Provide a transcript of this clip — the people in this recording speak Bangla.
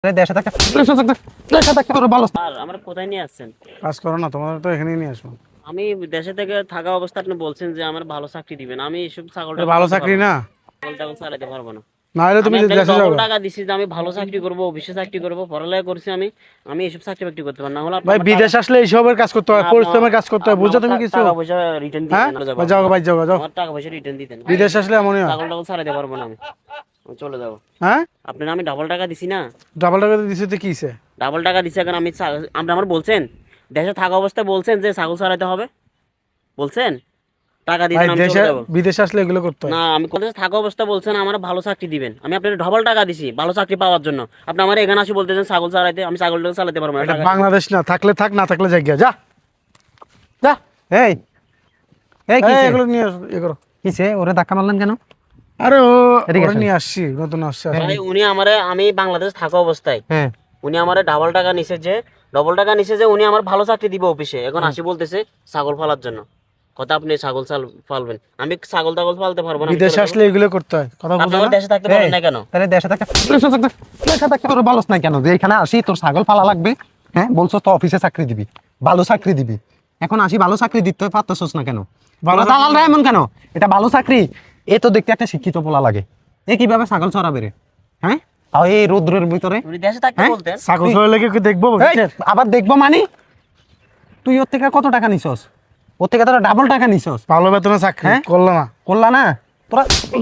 দেশে থাকতে দেশে থাকতে তোর ভালো আর আমরা কোথায় নিয়ে আসছেন? কাজ করো না, তোমাদের তো এখানেই নিয়ে আসবো। আমি দেশে থেকে থাকা অবস্থা আপনি বলছেন যে আমার ভালো চাকরি দিবেন, আমি এসব ছাগলটা এটা ভালো চাকরি না, ছাগল চালাতে পারবো না। না হলে তুমি আমি আপনাকে দেশে যাও। ডবল টাকা দিছি যে আমি ভালো চাকরি করবো, অফিসে চাকরি করবো, পড়ালেখা করছি, আমি এসব চাকরি বাকরি করতে পারি না। হলে ভাই বিদেশ আসলে এইসবের কাজ করতে হয়, পরিশ্রমের কাজ করতে হয়, বুঝছো তুমি কিছু? টাকা পয়সা রিটার্ন হ্যাঁ দিতেন না, যাও ভাই, যাও যাও। আমার টাকা পয়সা রিটার্ন দিতেন। বিদেশ আসলে এমনই হয়। ছাগল টাগল ছাড়াইতে পারবো না, আমি চলে যাবো। হ্যাঁ, আপনার আমি ডাবল টাকা দিছি না, ডাবল টাকা দিছে তো কি হইছে? ডাবল টাকা দিছি। এখন আপনি আমার বলছেন দেশে থাকা অবস্থায় বলছেন যে ছাগল ছাড়াইতে হবে, বলছেন টাকা ভাই দিবেন, আমি দেশে চলে যাবো। বিদেশে আসলে এগুলো করতে হয়। না, আমি কোথায় থাকা অবস্থা বলছেন আমার ভালো চাকরি দিবেন, আমি আপনার ডবল টাকা দিছি ভালো চাকরি পাওয়ার জন্য। আপনি আমার এখানে আসি বলতেছেন ছাগল চালাইতে, আমি ছাগলটা চালাতে পারবো না। এটা টাকা বাংলাদেশ না, থাকলে থাক, না থাকলে জায়গা যা যা। এই এই এই, কিসে এগুলো নিয়ে এ করো। কিসে ওরে ধাক্কা মারলেন কেন? আরে এদিকে ওরে আসেন। নিয়ে আসছি, নতুন আসছে। ভাই উনি আমারে, আমি বাংলাদেশ থাকা অবস্থায় হ্যাঁ উনি আমারে ডাবল টাকা নিছে যে উনি আমার ভালো চাকরি দিবে অফিসে, এখন আসি বলতেছে ছাগল ফালার জন্য। কথা আপনি ছাগল ফালবেন, আমি ছাগল টাগল ফালতে পারবো না। আমি বিদেশে চলে আসলে এগুলো করতে হয়, কথা যাবো। আপনি বুঝো আমার না? দেশে থাকতে পারেন না কেন? তাহলে দেশে থাকতে তোর ভালো নাই কেন যে এখানে আসি তোর ছাগল পালা লাগবে? হ্যাঁ বলছো তো অফিসে চাকরি দিবি, ভালো চাকরি দিবি, এখন আসি ভালো চাকরি দিতে পারতেছস না কেন? ভালো দালালরা এমন কেন? এটা ভালো চাকরি, এ তো দেখতে একটা শিক্ষিত পোলা লাগে, এ কিভাবে ছাগল চড়াবে রে? হ্যাঁ তাও এই রৌদ্রের ভিতরে। উনি দেশে থাকতে হ্যাঁ? বলতেন। ছাগল ছড়া লেগে দেখবো এই, আবার দেখবো মানে তুই ওর থেকে কত টাকা নিছস? ওর থেকে তোরা ডাবল টাকা নিছস, ভালো বেতনে চাকরি হ্যাঁ? করলো না। করলা না তোরা?